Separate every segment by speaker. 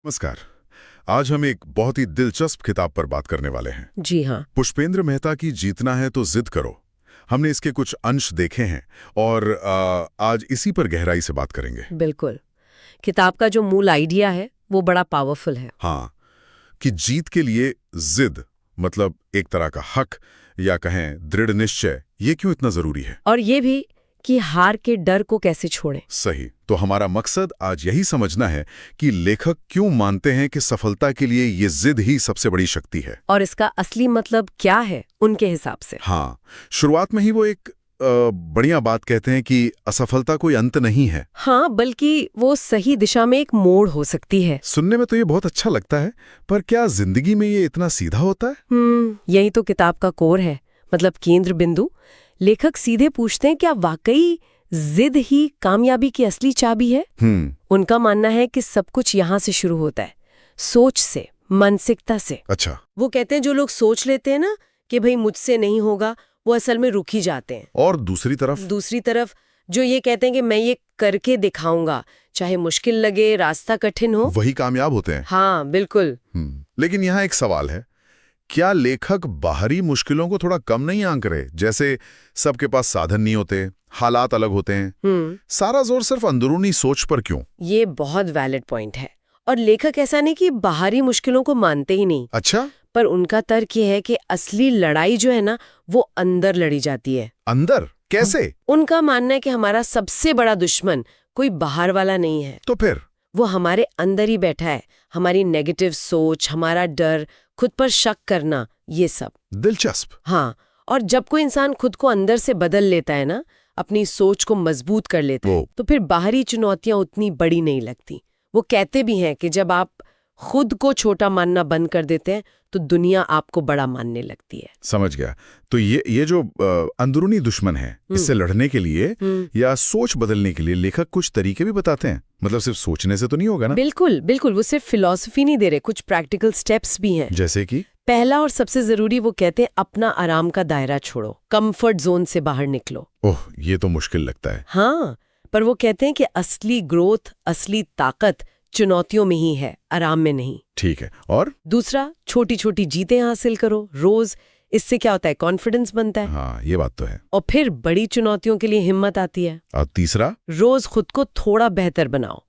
Speaker 1: नमस्कार। आज हम एक बहुत ही दिलचस्प किताब पर बात करने वाले हैं।
Speaker 2: जी हाँ।
Speaker 1: पुष्पेंद्र मेहता की जीतना है तो जिद करो। हमने इसके कुछ अंश देखे हैं और आज इसी पर गहराई से बात करेंगे।
Speaker 2: बिल्कुल। किताब का जो मूल आइडिया है वो बड़ा पावरफुल है।
Speaker 1: हाँ, कि जीत के लिए जिद मतलब एक तरह का हक या कहें दृढ़ निश्चय, ये क्यों इतना जरूरी है।
Speaker 2: और ये भी कि हार के डर को कैसे छोड़ें।
Speaker 1: सही। तो हमारा मकसद आज यही समझना है कि लेखक क्यों मानते हैं कि सफलता के लिए ये जिद ही सबसे बड़ी शक्ति है,
Speaker 2: और इसका असली मतलब क्या है उनके हिसाब से।
Speaker 1: हाँ, शुरुआत में ही वो एक बढ़िया बात कहते हैं कि असफलता कोई अंत नहीं है।
Speaker 2: हाँ, बल्कि वो सही दिशा में एक मोड़ हो सकती है।
Speaker 1: सुनने में तो ये बहुत अच्छा लगता है, पर क्या जिंदगी में ये इतना सीधा होता है?
Speaker 2: यही तो किताब का कोर है, मतलब केंद्र बिंदु। लेखक सीधे पूछते हैं, क्या वाकई जिद ही कामयाबी की असली चाबी है? उनका मानना है कि सब कुछ यहाँ से शुरू होता है, सोच से, मानसिकता से।
Speaker 1: अच्छा।
Speaker 2: वो कहते हैं जो लोग सोच लेते हैं ना कि भाई मुझसे नहीं होगा, वो असल में रुक ही जाते हैं।
Speaker 1: और दूसरी तरफ
Speaker 2: जो ये कहते हैं कि मैं ये करके दिखाऊंगा, चाहे मुश्किल लगे, रास्ता कठिन हो,
Speaker 1: वही कामयाब होते हैं।
Speaker 2: हाँ बिल्कुल।
Speaker 1: लेकिन यहाँ एक सवाल है, क्या लेखक बाहरी मुश्किलों को थोड़ा कम नहीं आंक रहे? जैसे सबके पास साधन नहीं होते, हालात अलग होते हैं, सारा जोर सिर्फ अंदरूनी सोच पर क्यों?
Speaker 2: ये बहुत वैलिड पॉइंट है। और लेखक ऐसा नहीं कि बाहरी मुश्किलों को मानते ही नहीं।
Speaker 1: अच्छा।
Speaker 2: पर उनका तर्क ये है कि असली लड़ाई जो है ना, वो अंदर लड़ी जाती है।
Speaker 1: अंदर कैसे?
Speaker 2: उनका मानना है कि हमारा सबसे बड़ा दुश्मन कोई बाहर वाला नहीं है,
Speaker 1: तो फिर
Speaker 2: वो हमारे अंदर ही बैठा है। हमारी नेगेटिव सोच, हमारा डर, खुद पर शक करना, ये सब।
Speaker 1: दिलचस्प।
Speaker 2: हाँ, और जब कोई इंसान खुद को अंदर से बदल लेता है ना, अपनी सोच को मजबूत कर लेता है, तो फिर बाहरी चुनौतियां उतनी बड़ी नहीं लगती। वो कहते भी हैं कि जब आप खुद को छोटा मानना बंद कर देते हैं तो दुनिया आपको बड़ा मानने लगती है।
Speaker 1: समझ गया। तो ये जो अंदरूनी दुश्मन है, इससे लड़ने के लिए या सोच बदलने के लिए लेखक कुछ तरीके भी बताते हैं। मतलब सिर्फ सोचने से तो नहीं होगा ना?
Speaker 2: बिल्कुल बिल्कुल, वो सिर्फ फिलॉसफी नहीं दे रहे, कुछ प्रैक्टिकल स्टेप्स भी हैं।
Speaker 1: जैसे कि
Speaker 2: पहला और सबसे जरूरी, वो कहते हैं अपना आराम का दायरा छोड़ो, कंफर्ट जोन से बाहर निकलो।
Speaker 1: ओह, ये तो मुश्किल लगता है।
Speaker 2: हाँ, पर वो कहते हैं कि असली ग्रोथ, असली ताकत चुनौतियों में ही है, आराम में नहीं।
Speaker 1: ठीक है। और
Speaker 2: दूसरा, छोटी छोटी जीतें हासिल करो रोज। इससे क्या होता है? कॉन्फिडेंस बनता है।
Speaker 1: हाँ, ये बात तो है।
Speaker 2: और फिर बड़ी चुनौतियों के लिए हिम्मत आती है।
Speaker 1: और तीसरा,
Speaker 2: रोज खुद को थोड़ा बेहतर बनाओ,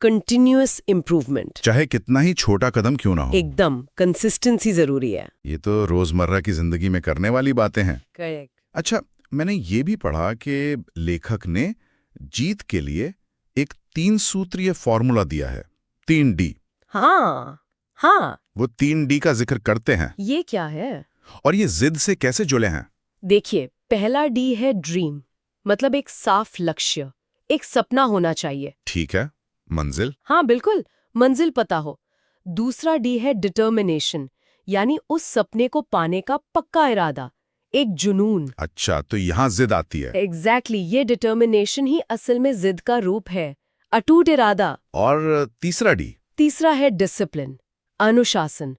Speaker 2: कंटिन्यूअस इम्प्रूवमेंट,
Speaker 1: चाहे कितना ही छोटा कदम क्यों ना हो।
Speaker 2: एकदम कंसिस्टेंसी जरूरी है।
Speaker 1: ये तो रोजमर्रा की जिंदगी में करने वाली बातें हैं।
Speaker 2: करेक्ट।
Speaker 1: अच्छा, मैंने ये भी पढ़ा कि लेखक ने जीत के लिए एक 3 सूत्रीय फॉर्मूला दिया है, 3D।
Speaker 2: हाँ हाँ,
Speaker 1: वो 3D का जिक्र करते हैं।
Speaker 2: ये क्या है?
Speaker 1: और ये जिद से कैसे जुड़े हैं?
Speaker 2: देखिए, पहला डी है ड्रीम, मतलब एक साफ लक्ष्य, एक सपना होना चाहिए।
Speaker 1: ठीक है। मंजिल?
Speaker 2: हाँ बिल्कुल, मंजिल पता हो। दूसरा डी है डिटर्मिनेशन, यानी उस सपने को पाने का पक्का इरादा, एक जुनून।
Speaker 1: अच्छा, तो यहाँ जिद आती है।
Speaker 2: एग्जैक्टली, ये डिटर्मिनेशन ही असल में जिद का रूप है, अटूट इरादा।
Speaker 1: और तीसरा डी?
Speaker 2: तीसरा है डिसिप्लिन, अनुशासन।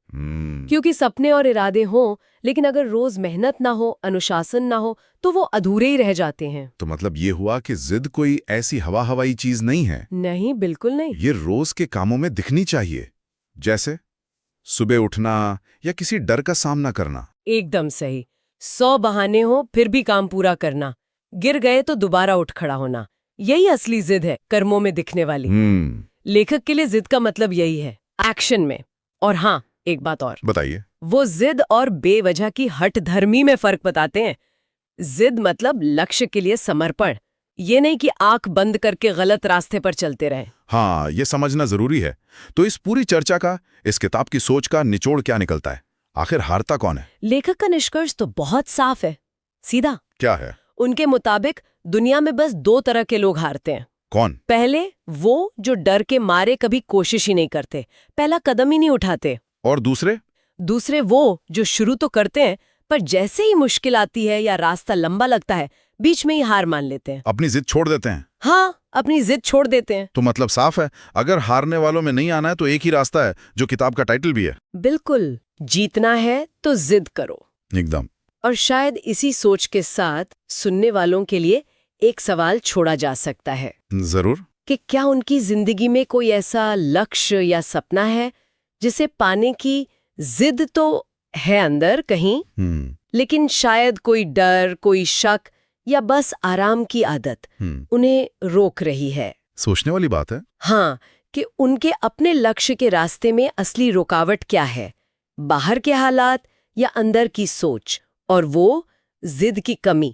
Speaker 2: क्योंकि सपने और इरादे हों, लेकिन अगर रोज मेहनत ना हो, अनुशासन ना हो, तो वो अधूरे ही रह जाते हैं।
Speaker 1: तो मतलब ये हुआ कि जिद कोई ऐसी हवा हवाई चीज नहीं है।
Speaker 2: नहीं, बिल्कुल नहीं।
Speaker 1: ये रोज के कामों में दिखनी चाहिए, जैसे सुबह उठना या किसी डर का सामना करना।
Speaker 2: एकदम सही। 100 बहाने हो फिर भी काम पूरा करना, गिर गए तो दोबारा उठ खड़ा होना, यही असली जिद है, कर्मों में दिखने वाली। लेखक के लिए जिद का मतलब यही है, एक्शन में। और हाँ, एक बात और
Speaker 1: बताइए।
Speaker 2: वो जिद और बेवजह की हठ धर्मी में फर्क बताते हैं। जिद मतलब लक्ष्य के लिए समर्पण, ये नहीं कि आंख बंद करके गलत रास्ते पर चलते रहे।
Speaker 1: हाँ, ये समझना जरूरी है। तो इस पूरी चर्चा का, इस किताब की सोच का निचोड़ क्या निकलता है? आखिर हारता कौन है?
Speaker 2: लेखक का निष्कर्ष तो बहुत साफ है, सीधा।
Speaker 1: क्या है?
Speaker 2: उनके मुताबिक दुनिया में बस 2 तरह के लोग हारते हैं।
Speaker 1: कौन?
Speaker 2: पहले वो जो डर के मारे कभी कोशिश ही नहीं करते, पहला कदम ही नहीं उठाते।
Speaker 1: और दूसरे
Speaker 2: वो जो शुरू तो करते हैं, पर जैसे ही मुश्किल आती है या रास्ता लंबा लगता है, बीच में ही हार मान लेते हैं,
Speaker 1: अपनी जिद छोड़ देते हैं।
Speaker 2: हाँ, अपनी जिद छोड़ देते हैं।
Speaker 1: तो मतलब साफ है, अगर हारने वालों में नहीं आना है तो एक ही रास्ता है, जो किताब का टाइटल भी है।
Speaker 2: बिल्कुल, जीतना है तो जिद करो।
Speaker 1: एकदम।
Speaker 2: और शायद इसी सोच के साथ सुनने वालों के लिए एक सवाल छोड़ा जा सकता है।
Speaker 1: जरूर।
Speaker 2: कि क्या उनकी जिंदगी में कोई ऐसा लक्ष्य या सपना है जिसे पाने की जिद तो है अंदर कहीं, लेकिन शायद कोई डर, कोई शक या बस आराम की आदत उन्हें रोक रही है।
Speaker 1: सोचने वाली बात है।
Speaker 2: हाँ, कि उनके अपने लक्ष्य के रास्ते में असली रुकावट क्या है, बाहर के हालात या अंदर की सोच, और वो जिद की कमी।